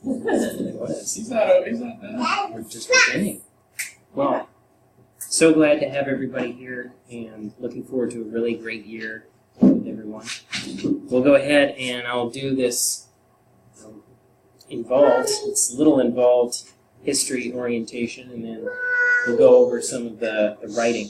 It was. He's not done. We're just beginning. Well, so glad to have everybody here and looking forward to a really great year with everyone. We'll go ahead and I'll do this it's a little involved history orientation, and then we'll go over some of the writing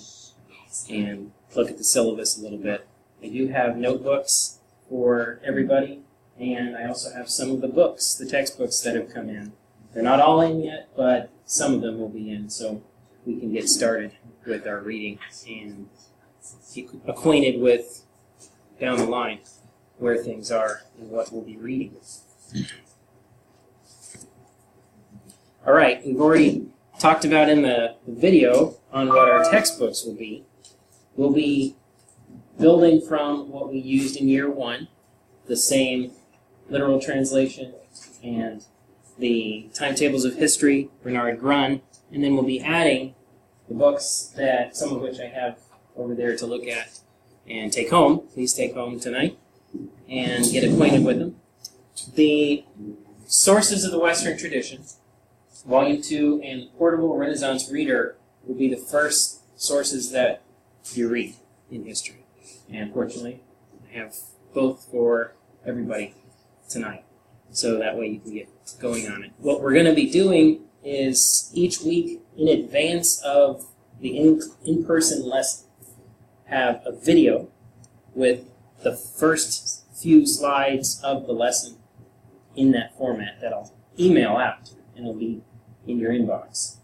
and look at the syllabus a little bit. I do have notebooks for everybody, and I also have some of the books, the textbooks that have come in. They're not all in yet, but some of them will be in, so we can get started with our reading and get acquainted with, down the line, where things are and what we'll be reading. All right, we've already talked about in the video on what our textbooks will be. We'll be building from what we used in year one, the same literal translation and the timetables of history, Bernard Grunn, and then we'll be adding the books that some of which I have over there to look at and take home. Please take home tonight and get acquainted with them. The Sources of the Western Tradition, Volume 2 and Portable Renaissance Reader will be the first sources that you read in history. And fortunately, I have both for everybody tonight, so that way you can get going on it. What we're going to be doing is each week in advance of the in-person lesson have a video with the first few slides of the lesson in that format that I'll email out, and it'll be in your inbox.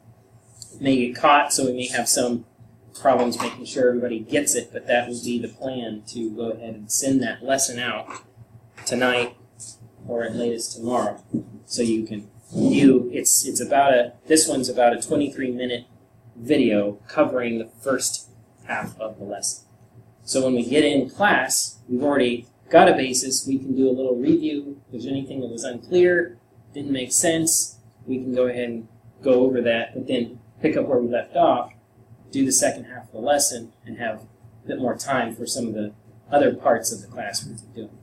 It may get caught, so we may have some problems making sure everybody gets it, but that will be the plan, to go ahead and send that lesson out tonight or at latest tomorrow, so you can view. It's about this one's about a 23-minute video covering the first half of the lesson. So when we get in class, we've already got a basis. We can do a little review. If there's anything that was unclear, didn't make sense, we can go ahead and go over that, but then pick up where we left off, do the second half of the lesson, and have a bit more time for some of the other parts of the class we're doing.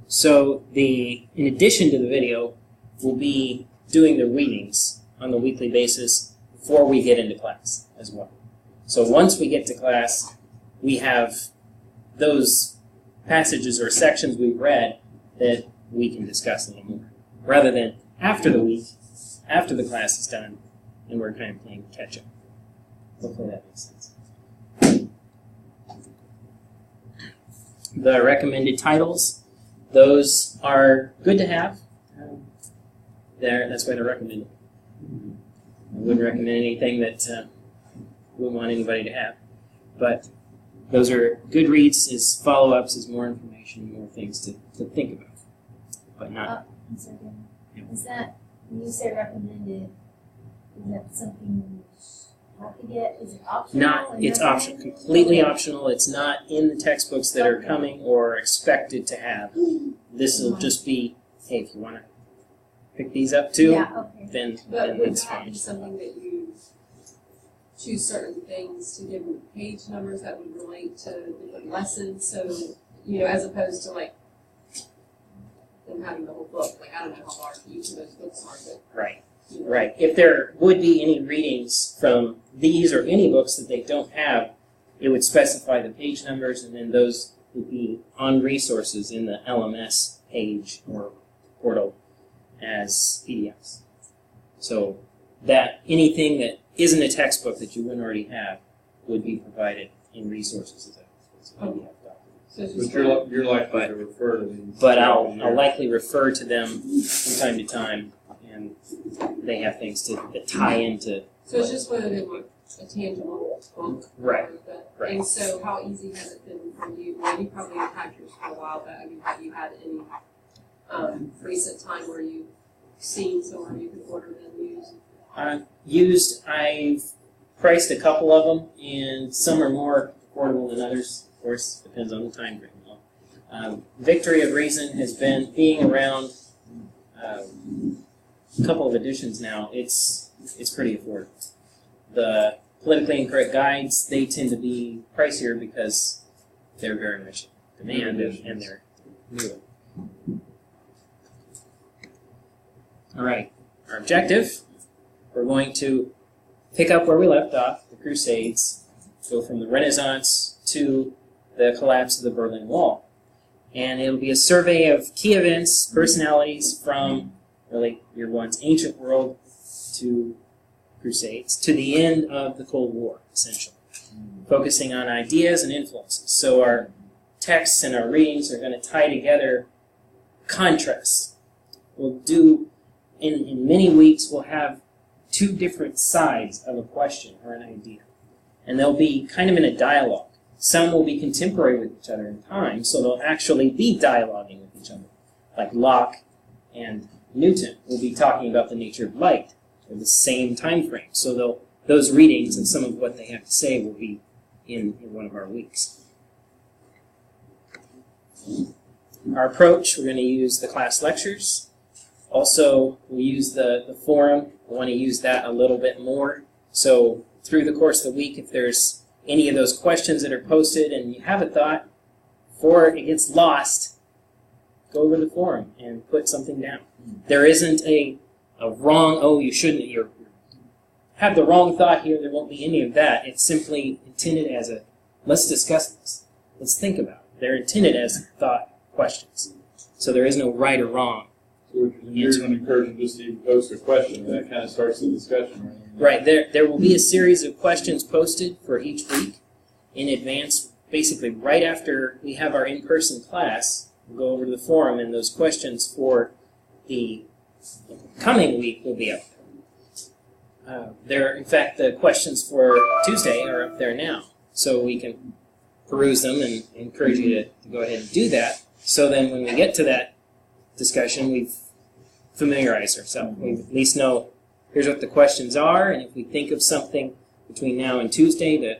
So in addition to the video, we'll be doing the readings on the weekly basis before we get into class as well. So once we get to class, we have those passages or sections we've read that we can discuss a little more, rather than after the week, after the class is done, and we're kind of playing catch-up. Hopefully that makes sense. The recommended titles, those are good to have. That's why they're recommended. I wouldn't recommend anything that I wouldn't want anybody to have. But those are good reads, as follow-ups, as more information, more things to think about. But not... Is that, when you say recommended, is that something you have to get? Is it optional? It's optional, completely optional. It's not in the textbooks that are coming or expected to have. This will just be, hey, if you want to pick these up too, then it's fine. Would that be something that you choose certain things to give them page numbers that would relate to different lessons? So, as opposed to them having the whole book. I don't know how large each of those books are, but... Right. Right. If there would be any readings from these or any books that they don't have, it would specify the page numbers, and then those would be on resources in the LMS page or portal as PDFs. So that anything that isn't a textbook that you wouldn't already have would be provided in resources as a PDF document. But you're likely to refer to them. But I'll likely refer to them from time to time, and they have things that tie into. So it's just whether they want a tangible book. Right. Right. And so how easy has it been for you? Well, you probably have had yours for a while, but have you had any recent time where you've seen somewhere you could order them used? I've priced a couple of them, and some are more affordable than others. Of course, depends on the time frame. Victory of Reason has been being around a couple of editions now. It's pretty affordable. The politically incorrect guides, they tend to be pricier because they're very much in demand and they're newer. All right, our objective, we're going to pick up where we left off, the Crusades, go from the Renaissance to the collapse of the Berlin Wall. And it'll be a survey of key events, personalities from really year one's ancient world to Crusades, to the end of the Cold War, essentially, focusing on ideas and influences. So our texts and our readings are going to tie together contrasts. We'll do, in many weeks, we'll have two different sides of a question or an idea. And they'll be kind of in a dialogue. Some will be contemporary with each other in time, so they'll actually be dialoguing with each other. Like Locke and Newton will be talking about the nature of light at the same time frame. So those readings and some of what they have to say will be in one of our weeks. Our approach, we're going to use the class lectures. Also, we use the forum. I want to use that a little bit more. So through the course of the week, if there's any of those questions that are posted and you have a thought, before it gets lost, go over the forum and put something down. There isn't a wrong, oh, you shouldn't, you have the wrong thought here, there won't be any of that. It's simply intended as a, let's discuss this. Let's think about it. They're intended as thought questions. So there is no right or wrong. So you're going to encourage them just to even post a question, and that kind of starts the discussion, right? There will be a series of questions posted for each week in advance. Basically, right after we have our in-person class, we'll go over to the forum, and those questions for the coming week will be up there. In fact, the questions for Tuesday are up there now, so we can peruse them and encourage you to go ahead and do that. So then when we get to that discussion, we've familiarized ourselves. We at least know here's what the questions are, and if we think of something between now and Tuesday to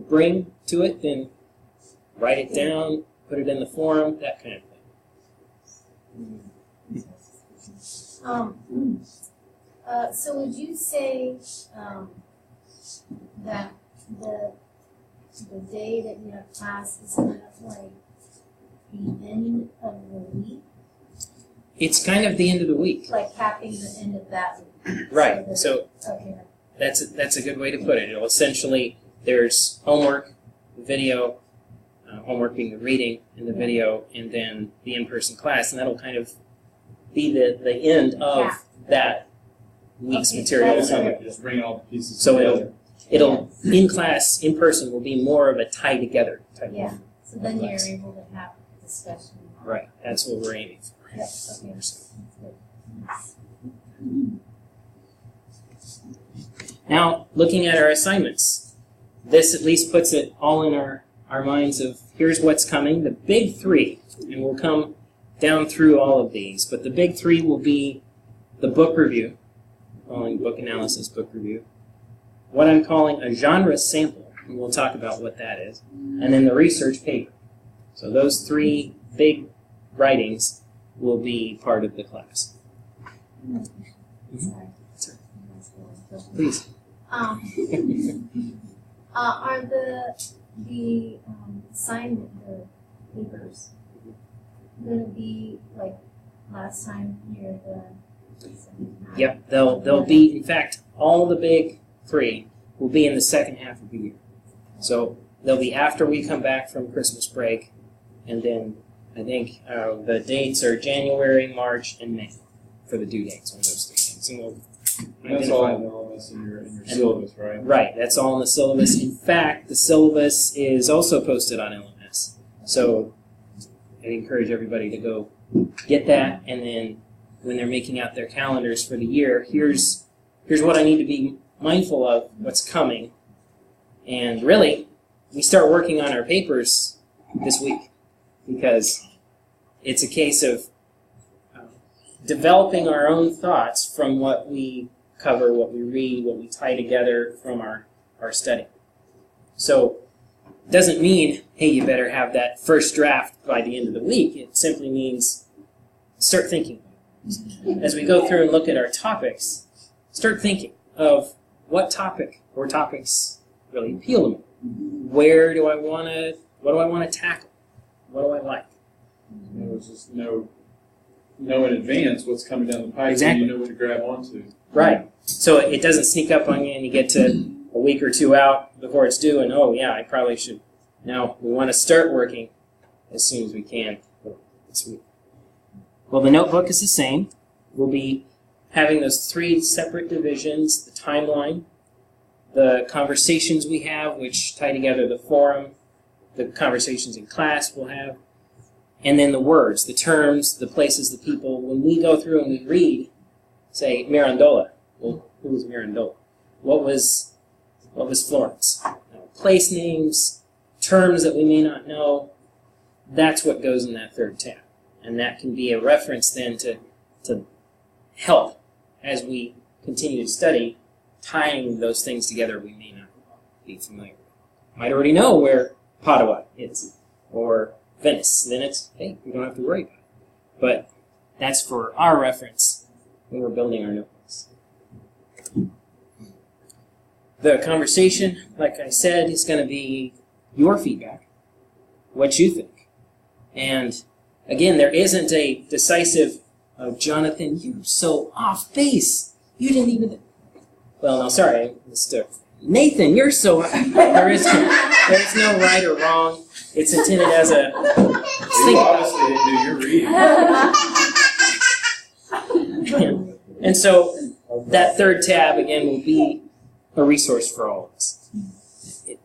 bring to it, then write it down, put it in the forum, that kind of thing. So would you say that the day that you have class is kind of like the end of the week? It's kind of the end of the week. Like capping the end of that week. Right. So okay. that's a good way to put it. It'll essentially, there's homework, video, homework being the reading and the video, and then the in-person class, and that'll kind of be the end of that week's material. It sounds like just bringing all the pieces So together. it'll in class, in person, will be more of a tie together type Yeah. of So then you're class. able to have a discussion. Right. That's what we're aiming for. Yep. Okay. That's good. Now, looking at our assignments, this at least puts it all in our minds of here's what's coming, the big three, and we'll come down through all of these, but the big three will be the book review, calling book analysis, book review, what I'm calling a genre sample, and we'll talk about what that is, and then the research paper. So those three big writings will be part of the class. Sorry. Please. Are the assignment, the papers, going to be like last time near the second half? Yep, they'll be, in fact, all the big three will be in the second half of the year. So they'll be after we come back from Christmas break, and then I think the dates are January, March, and May for the due dates on those three things. And we'll And that's all identify in all this in your syllabus, right? Right, that's all in the syllabus. In fact, the syllabus is also posted on LMS. So I encourage everybody to go get that, and then when they're making out their calendars for the year, here's what I need to be mindful of, what's coming. And really, we start working on our papers this week, because it's a case of developing our own thoughts from what we cover, what we read, what we tie together from our study. So it doesn't mean, hey, you better have that first draft by the end of the week. It simply means start thinking. As we go through and look at our topics, start thinking of what topic or topics really appeal to me. What do I want to tackle? What do I like? There's just no know in advance what's coming down the pipe, Exactly. so you know what to grab onto. Right. So it doesn't sneak up on you and you get to a week or two out before it's due and, oh yeah, I probably should. No, we want to start working as soon as we can this week. Well, the notebook is the same. We'll be having those 3 separate divisions, the timeline, the conversations we have, which tie together the forum, the conversations in class we'll have, and then the words, the terms, the places, the people. When we go through and we read, say, Mirandola. Well, who was Mirandola? What was Florence? Place names, terms that we may not know, that's what goes in that 3rd tab. And that can be a reference then to help as we continue to study, tying those things together we may not be familiar with. Might already know where Padua is, or Venice. Then it's, hey, we don't have to worry about it. But that's for our reference when we're building our notebooks. The conversation, like I said, is going to be your feedback, what you think. And again, there isn't a decisive, oh, Jonathan, you're so off base. You didn't even... Well, no, sorry, Mr. Nathan, you're so... There's no right or wrong. It's intended as a... You obviously didn't do your reading. And so that 3rd tab, again, will be a resource for all of us.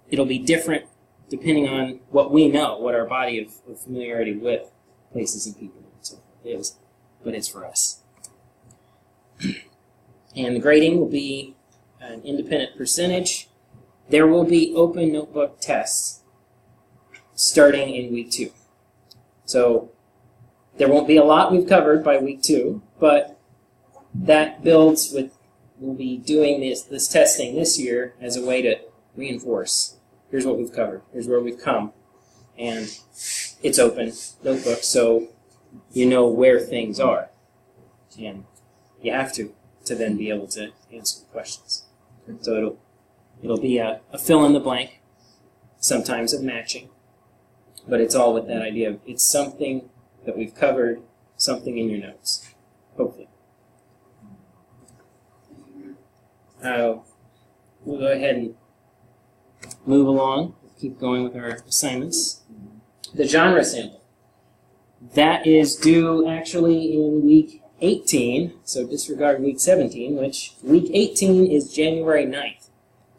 It'll be different depending on what we know, what our body of familiarity with places and people and so forth is, but it's for us. And the grading will be an independent percentage. There will be open notebook tests starting in week 2. So there won't be a lot we've covered by week 2, but that builds with, we'll be doing this testing this year as a way to reinforce. Here's what we've covered. Here's where we've come. And it's open notebook, so you know where things are. And you have to then be able to answer the questions. So it'll be a fill in the blank, sometimes of matching, but it's all with that idea of it's something that we've covered, something in your notes, hopefully. We'll go ahead and move along, keep going with our assignments. The genre sample. That is due actually in week 18, so disregard week 17, which week 18 is January 9th.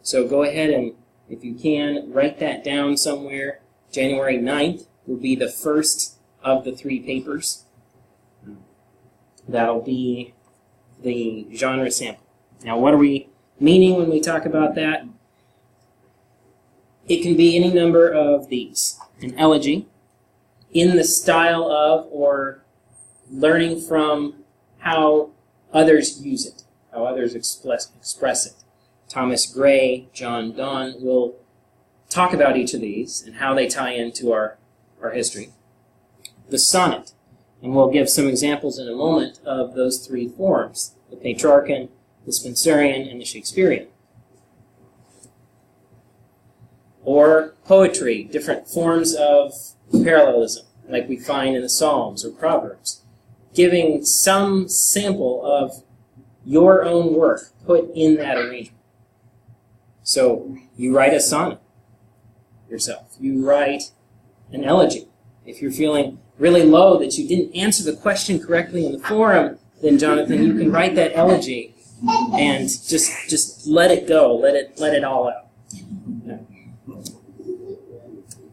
So go ahead and, if you can, write that down somewhere. January 9th will be the first of the 3 papers. That'll be the genre sample. Now, what are we meaning when we talk about that? It can be any number of these. An elegy, in the style of or learning from how others use it, how others express it. Thomas Gray, John Donne will talk about each of these and how they tie into our history. The sonnet, and we'll give some examples in a moment of those 3 forms, the Petrarchan, the Spenserian, and the Shakespearean. Or poetry, different forms of parallelism, like we find in the Psalms or Proverbs, giving some sample of your own work put in that arrangement. So you write a sonnet yourself. You write an elegy. If you're feeling really low that you didn't answer the question correctly in the forum, then Jonathan, you can write that elegy and just let it go, let it all out.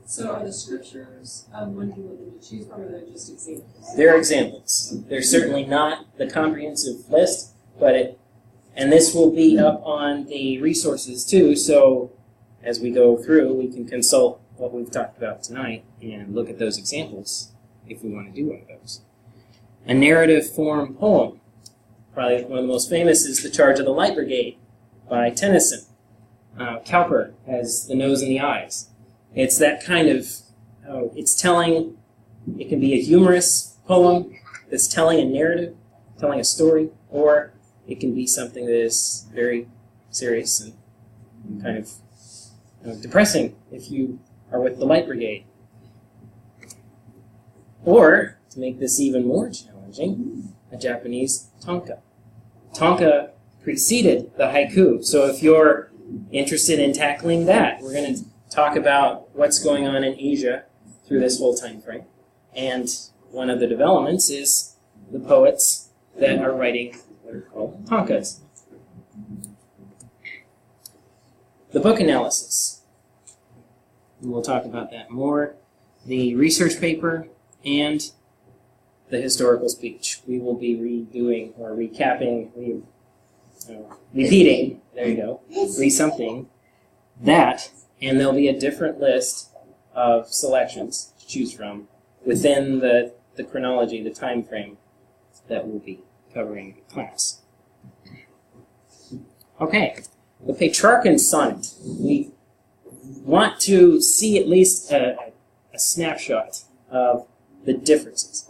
So are the scriptures one you want them to choose from, or they're just examples? They're examples. They're certainly not the comprehensive list, but and this will be up on the resources too, so as we go through, we can consult what we've talked about tonight and look at those examples if we want to do one of those. A narrative form poem. Probably one of the most famous is The Charge of the Light Brigade by Tennyson. Cowper has The Nose and the Eyes. It's that kind of, it's telling, it can be a humorous poem that's telling a narrative, telling a story, or it can be something that is very serious and kind of depressing if you are with the Light Brigade. Or, to make this even more challenging, challenging, a Japanese tanka. Tanka preceded the haiku, so if you're interested in tackling that, we're going to talk about what's going on in Asia through this whole time frame. And one of the developments is the poets that are writing what are called tankas. The book analysis. And we'll talk about that more. The research paper and the historical speech. We will be redoing or recapping, repeating, there you go, re-something that, and there'll be a different list of selections to choose from within the chronology, the time frame that we'll be covering in class. Okay, the Petrarchan sonnet. We want to see at least a snapshot of the differences.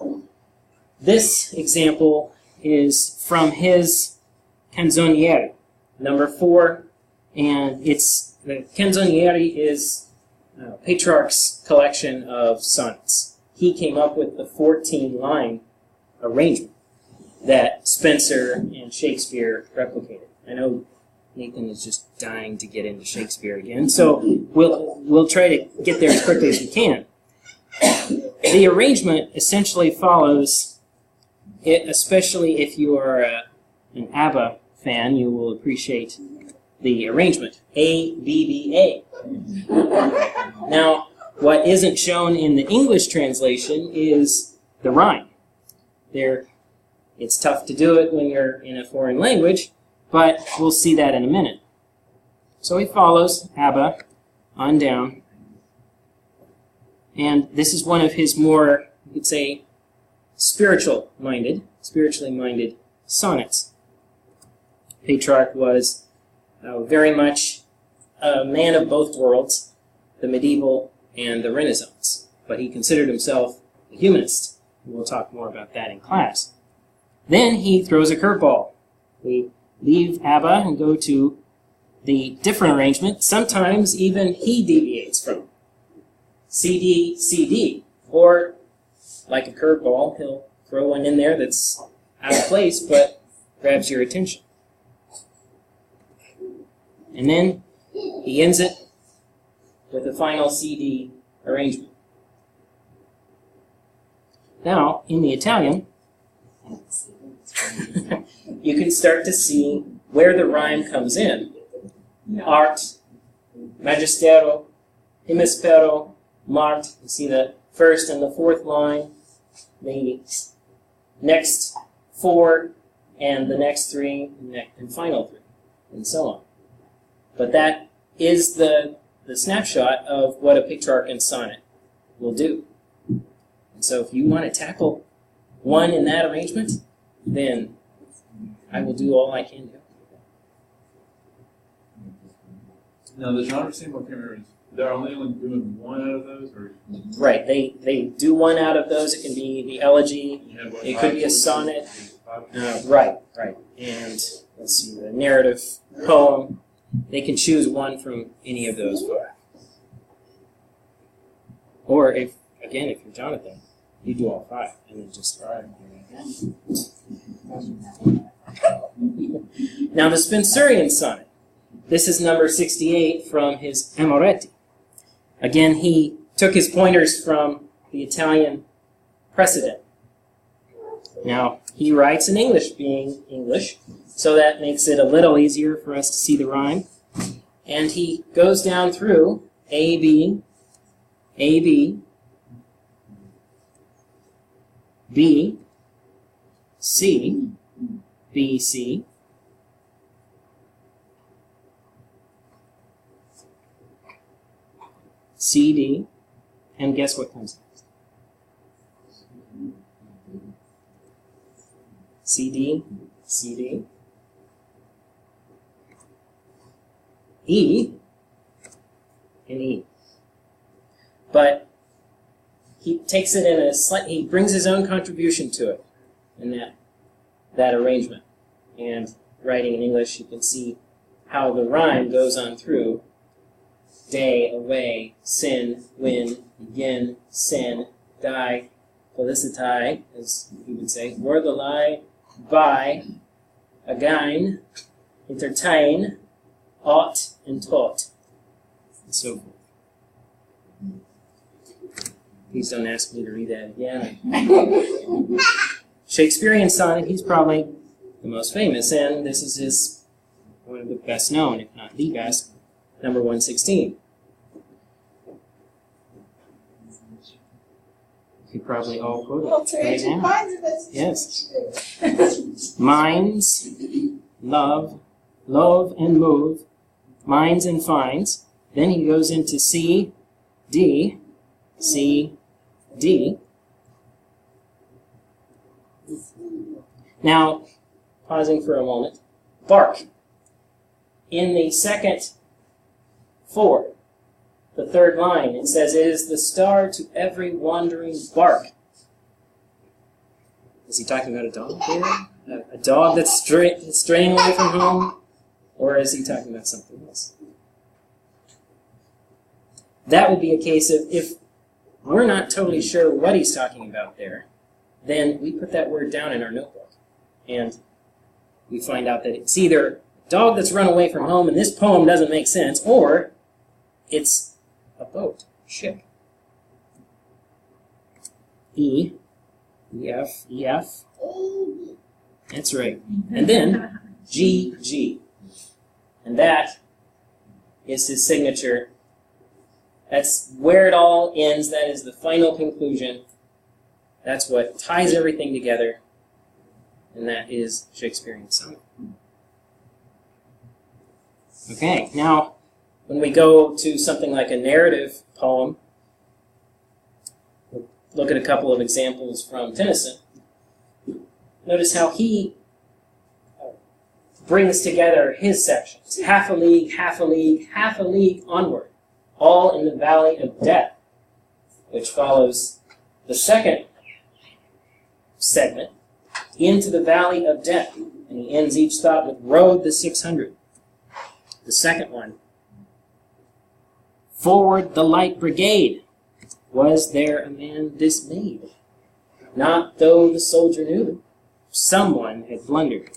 This example is from his Canzoniere, number 4, and the Canzoniere is Petrarch's collection of sonnets. He came up with the 14-line arrangement that Spenser and Shakespeare replicated. I know Nathan is just dying to get into Shakespeare again, so we'll try to get there as quickly as we can. The arrangement essentially follows it, especially if you are an ABBA fan, you will appreciate the arrangement. A, B, B, A. Now, what isn't shown in the English translation is the rhyme. It's tough to do it when you're in a foreign language, but we'll see that in a minute. So he follows ABBA on down, and this is one of his more, you could say, spiritually minded sonnets. Petrarch was very much a man of both worlds, the medieval and the Renaissance, but he considered himself a humanist. We'll talk more about that in class. Then he throws a curveball. We leave ABBA and go to the different arrangement. Sometimes even he deviates from CD, CD, or like a curveball, he'll throw one in there that's out of place but grabs your attention. And then he ends it with a final CD arrangement. Now, in the Italian, you can start to see where the rhyme comes in. Art, magistero, hemispero, mart. You see the first and the fourth line, the next 4, and the next 3, and final 3, and so on. But that is the snapshot of what a Petrarchan sonnet will do. And so if you want to tackle one in that arrangement, then I will do all I can do. Now, the genre symbol cameras, they're only doing one out of those? Or? Right, they do one out of those. It can be the elegy, it could be a sonnet. Right. And let's see, the narrative poem. They can choose one from any of those 5. Or if you're Jonathan, you do all 5 and then just Now the Spenserian sonnet. This is number 68 from his Amoretti. Again, he took his pointers from the Italian precedent. Now, he writes in English, being English, so that makes it a little easier for us to see the rhyme. And he goes down through A, B, A, B, B, C, B, C, C, D, and guess what comes next? C, D, C, D, E, and E. But he takes it in he brings his own contribution to it in that arrangement. And writing in English, you can see how the rhyme goes on through. Day, away, sin, win, begin, sin, die, felicitai, as we would say, vorthalai, by, again, entertain, ought, and taught, and so forth. Please don't ask me to read that again. Shakespearean sonnet, he's probably the most famous, and this is his one of the best known, if not the best, number 116. You probably all quote it right now. Yes. Minds, love and move, minds and finds. Then he goes into C, D, C, D. Now, pausing for a moment, bark. In the second 4, the third line, it says, "It is the star to every wandering bark." Is he talking about a dog here? A dog that's straying away from home? Or is he talking about something else? That would be a case of, if we're not totally sure what he's talking about there, then we put that word down in our notebook. And we find out that it's either a dog that's run away from home and this poem doesn't make sense, or it's a boat, ship. E, F, F. That's right. And then G, G. And that is his signature. That's where it all ends. That is the final conclusion. That's what ties everything together. And that is Shakespearean sonnet. Okay, now when we go to something like a narrative poem, we'll look at a couple of examples from Tennyson. Notice how he brings together his sections. Half a league, half a league, half a league onward, all in the valley of death, which follows the second segment, into the valley of death. And he ends each thought with rode the 600. The second one, forward the light brigade. Was there a man dismayed? Not though the soldier knew. Someone had blundered.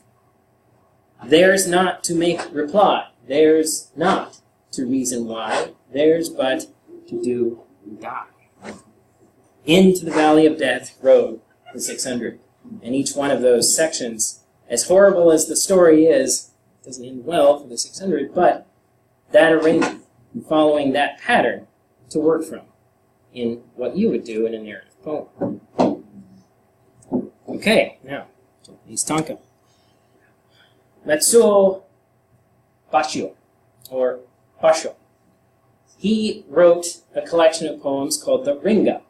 Theirs not to make reply. Theirs not to reason why. Theirs but to do and die. Into the valley of death rode the 600. And each one of those sections, as horrible as the story is, doesn't end well for the 600, but that arrangement, and following that pattern to work from in what you would do in a narrative poem. Okay, now, Japanese tanka. Matsuo Bashio, or Basho. He wrote a collection of poems called the Ringa,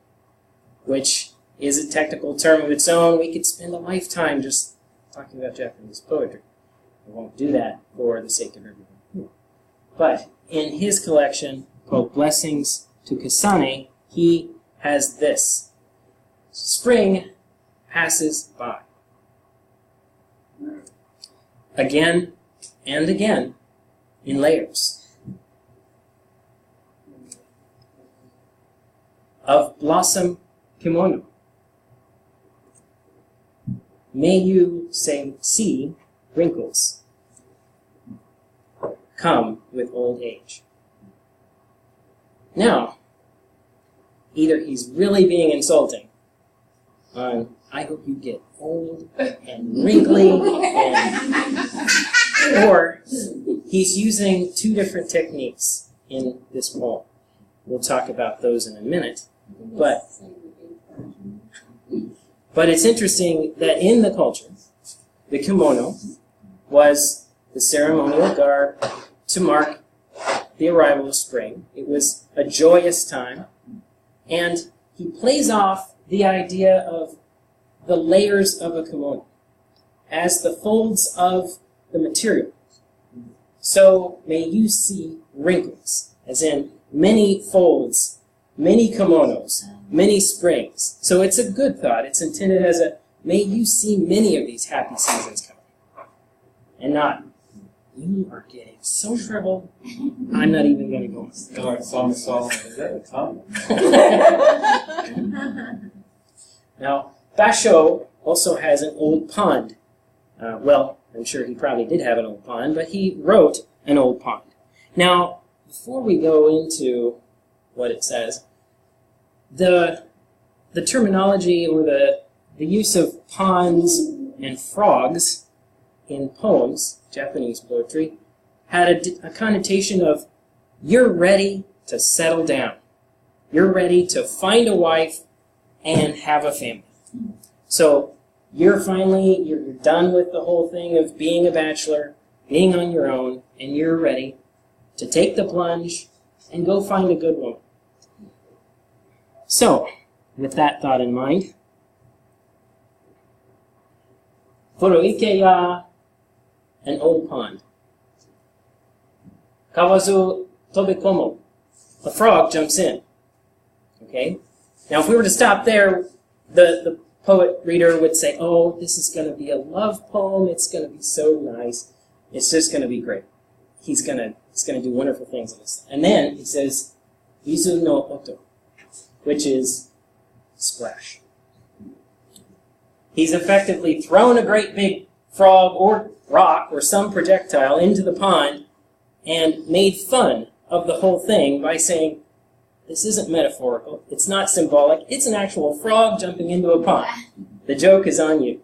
which is a technical term of its own. We could spend a lifetime just talking about Japanese poetry. I won't do that for the sake of everyone. But in his collection called Blessings to Kasane, he has this. Spring passes by. Again and again in layers. Of blossom kimono. May you see wrinkles come with old age. Now, either he's really being insulting on, I hope you get old and wrinkly, or he's using two different techniques in this poem. We'll talk about those in a minute. But it's interesting that in the culture, the kimono was the ceremonial garb to mark the arrival of spring. It was a joyous time. And he plays off the idea of the layers of a kimono as the folds of the material. So may you see wrinkles, as in many folds, many kimonos, many springs. So it's a good thought. It's intended as a, may you see many of these happy seasons coming. And not, you are getting so shriveled, I'm not even going to go on. Song of Solomon, is that a tongue? Now, Basho also has an old pond. Well, I'm sure he probably did have an old pond, but he wrote an old pond. Now, before we go into what it says, the terminology or the use of ponds and frogs in poems, Japanese poetry, had a connotation of you're ready to settle down. You're ready to find a wife and have a family. So you're done with the whole thing of being a bachelor, being on your own, and you're ready to take the plunge and go find a good woman. So, with that thought in mind, Furuike ya, an old pond. Kawazu tobikomo, a frog jumps in. Okay? Now, if we were to stop there, the poet reader would say, oh, this is going to be a love poem. It's going to be so nice. It's just going to be great. He's going to do wonderful things in this. And then he says, Izu no oto, which is splash. He's effectively thrown a great big frog or rock or some projectile into the pond and made fun of the whole thing by saying, this isn't metaphorical, it's not symbolic, it's an actual frog jumping into a pond. The joke is on you.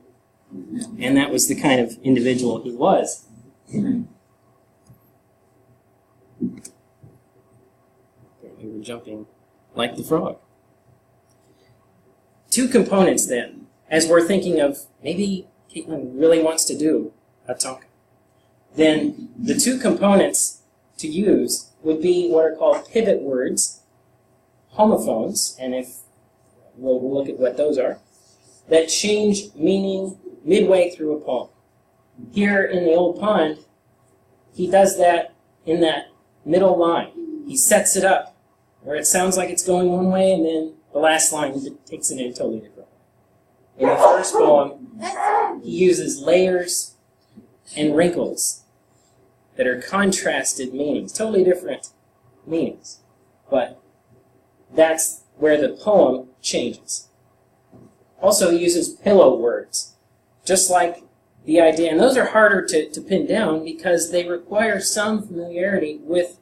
And that was the kind of individual he was. We were jumping like the frog. Two components then, as we're thinking of maybe Caitlin really wants to do a tonka. Then the two components to use would be what are called pivot words, homophones, and if we'll look at what those are, that change meaning midway through a poem. Here in the old pond, he does that in that middle line. He sets it up where it sounds like it's going one way, and then the last line takes it in a totally different way. In the first poem, he uses layers and wrinkles that are contrasted meanings, totally different meanings. But that's where the poem changes. Also, he uses pillow words, just like the idea, and those are harder to pin down because they require some familiarity with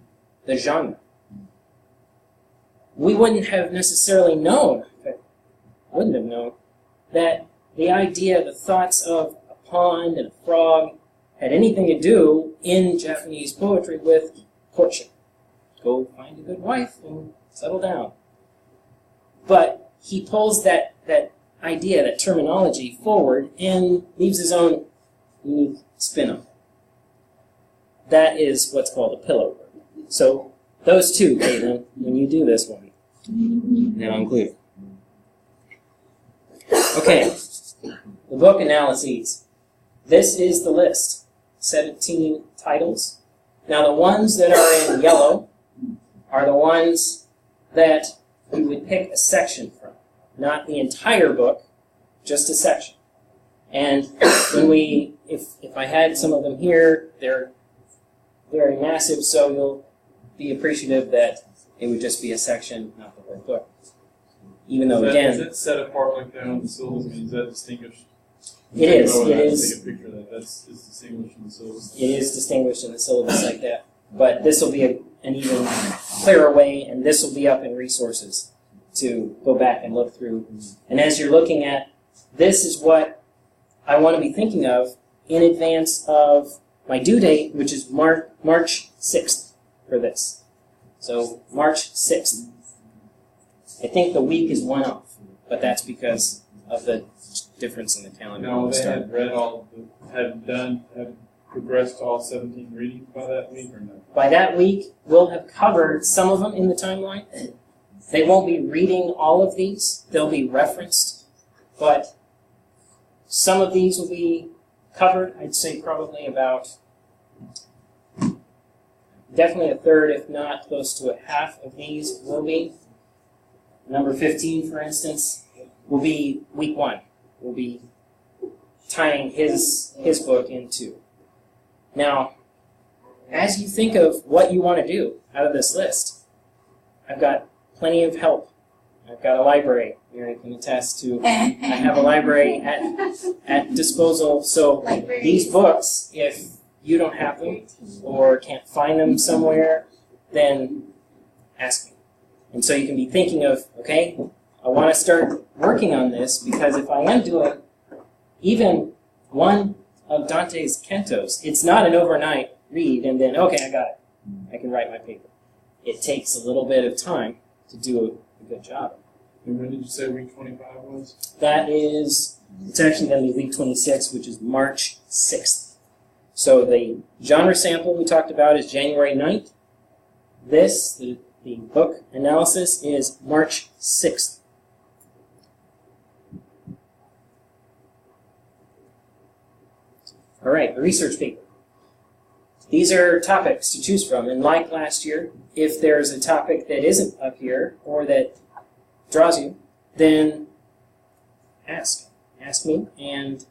the genre. We wouldn't have necessarily known, that the idea, the thoughts of a pond and a frog had anything to do in Japanese poetry with courtship. Go find a good wife and settle down. But he pulls that idea, that terminology forward and leaves his own unique spin on it. That is what's called a pillow word. So those two, Caitlin, when you do this one, now include. Okay, the book analyses. This is the list. 17 titles. Now the ones that are in yellow are the ones that we would pick a section from. Not the entire book, just a section. And when if I had some of them here, they're very massive, so you'll be appreciative that it would just be a section, not the whole book. Even though, again... Is that set apart like that on the syllabus? I mean, is that distinguished? It is. Take a It's picture of that. It's distinguished in the syllabus. It is distinguished in the syllabus like that. But this will be an even clearer way, and this will be up in resources to go back and look through. And as you're looking at, this is what I want to be thinking of in advance of my due date, which is March 6th for this. So March 6th. I think the week is one off, but that's because of the difference in the calendar. Now, they had read have progressed all 17 readings by that week or no? By that week, we'll have covered some of them in the timeline. They won't be reading all of these. They'll be referenced. But some of these will be covered. I'd say probably about definitely a third, if not close to a half of these will be. Number 15, for instance, will be week 1. We'll be tying his book into. Now, as you think of what you want to do out of this list, I've got plenty of help I've got a library. Mary can attest to. I have a library at disposal. So these books, if you don't have them or can't find them somewhere, then ask me. And so you can be thinking of, okay, I want to start working on this, because if I am doing even one of Dante's cantos, it's not an overnight read and then, okay, I got it. I can write my paper. It takes a little bit of time to do a good job. And when did you say week 25 was? That is, it's actually going to be week 26, which is March 6th. So the genre sample we talked about is January 9th. This, the book analysis, is March 6th. All right, the research paper. These are topics to choose from, and like last year, if there's a topic that isn't up here or that draws you, then ask me, and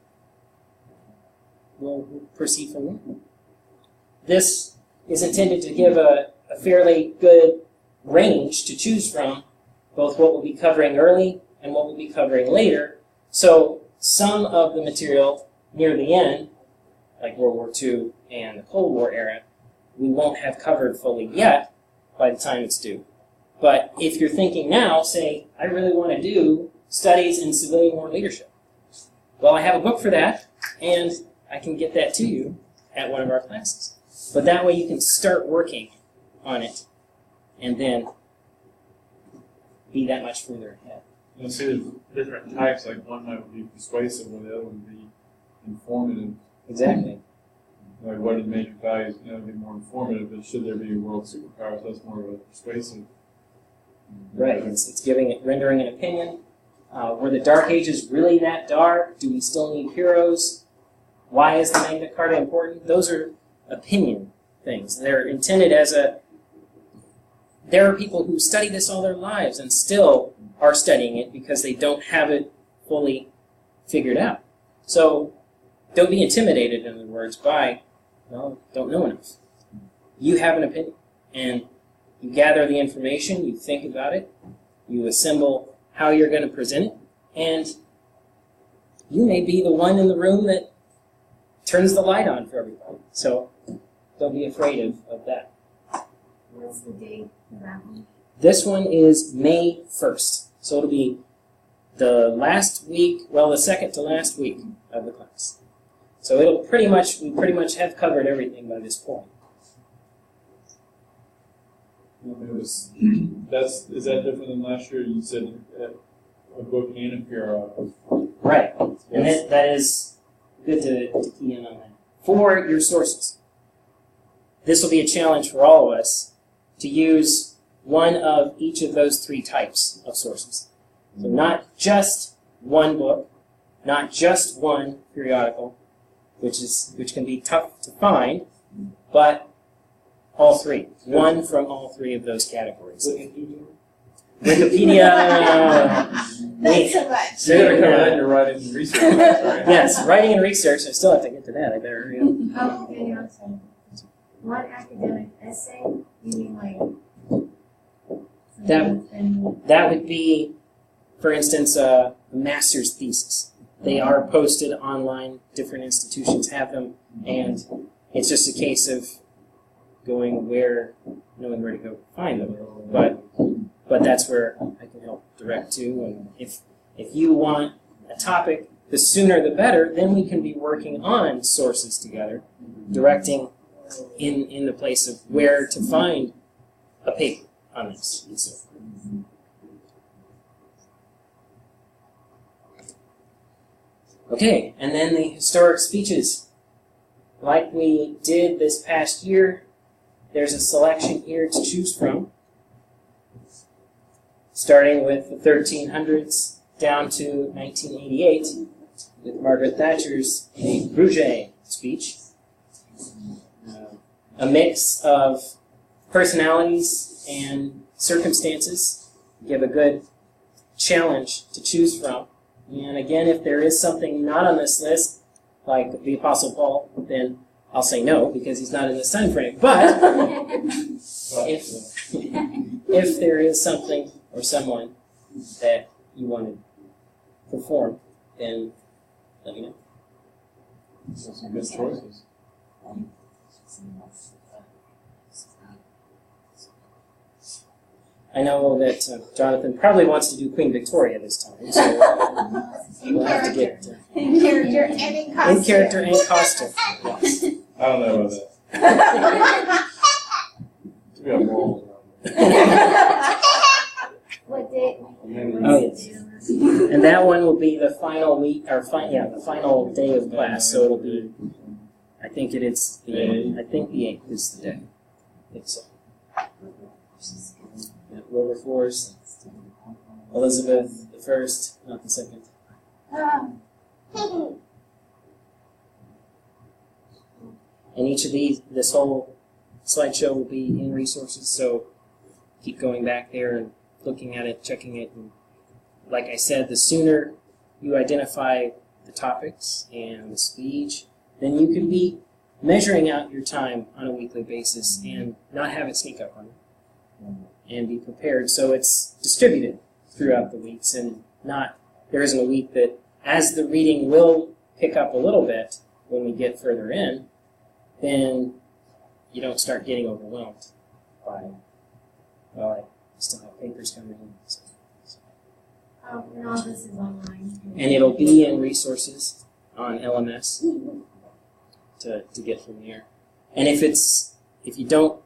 we'll proceed from there. This is intended to give a fairly good range to choose from, both what we'll be covering early and what we'll be covering later. So some of the material near the end, like World War II and the Cold War era, we won't have covered fully yet by the time it's due. But if you're thinking now, say, I really want to do studies in civilian war leadership. Well, I have a book for that, and I can get that to you at one of our classes. But that way you can start working on it and then be that much further ahead. You'll see there's different types, like one might be persuasive, while the other would be informative. Exactly. Like what are the major values, be more informative, but should there be a world superpower, so that's more of a persuasive. Right, it's giving it, rendering an opinion. Were the Dark Ages really that dark? Do we still need heroes? Why is the Magna Carta important? Those are opinion things. They're intended as there are people who study this all their lives and still are studying it because they don't have it fully figured out. So don't be intimidated, in other words, by, don't know enough. You have an opinion, and you gather the information, you think about it, you assemble how you're going to present it, and you may be the one in the room that turns the light on for everybody. So don't be afraid of that. What's the date for that one? This one is May 1st. So it'll be the last week, the second to last week of the class. So we pretty much have covered everything by this point. Is that different than last year? You said a book and a PRI. Right. And that is good to key in on that. For your sources, this will be a challenge for all of us to use one of each of those three types of sources. So not just one book, not just one periodical, which can be tough to find, but all three. One from all three of those categories. Wikipedia. That's so much. You're going to cover that in your writing and research, right? Yes, writing and research. I still have to get to that. I better hurry up. Oh, okay, I'm sorry. One academic essay, you mean like That would be, for instance, a master's thesis. They are posted online. Different institutions have them, and it's just a case of knowing where to go find them. But that's where I can help direct to. And if you want a topic, the sooner the better. Then we can be working on sources together, directing in the place of where to find a paper on this. And so forth. Okay, and then the historic speeches. Like we did this past year, there's a selection here to choose from, starting with the 1300s down to 1988 with Margaret Thatcher's A Bruges speech. A mix of personalities and circumstances give a good challenge to choose from. And again, if there is something not on this list, like the Apostle Paul, then I'll say no, because he's not in this time frame. But if there is something or someone that you want to perform, then let me know. Some good choices. I know that Jonathan probably wants to do Queen Victoria this time, so we'll have to get In character and in costume. in character and costume. Yes. I don't know about that. We got balls around What day? there. Oh, yes. And that one will be the final week, or the final day of class. So it'll be, I think it is the 8th. I think the 8th is the day. I think so. Yeah, Wilberforce, Elizabeth the first, not the second. And each of these, this whole slideshow will be in resources. So keep going back there and looking at it, checking it, and like I said, the sooner you identify the topics and the speech, then you can be measuring out your time on a weekly basis and not have it sneak up on you. And be prepared so it's distributed throughout the weeks and not, there isn't a week that, as the reading will pick up a little bit when we get further in, then you don't start getting overwhelmed by, well, I still have papers coming in. So. And all this is online. And it'll be in resources on LMS to get from there. And if you don't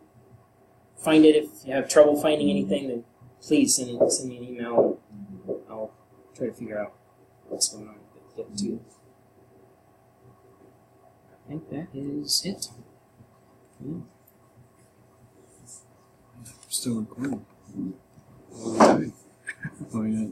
find it, if you have trouble finding anything, then please send me an email and I'll try to figure out what's going on with it too. I think that is it. Yeah. Still recording. Okay. Oh, yeah.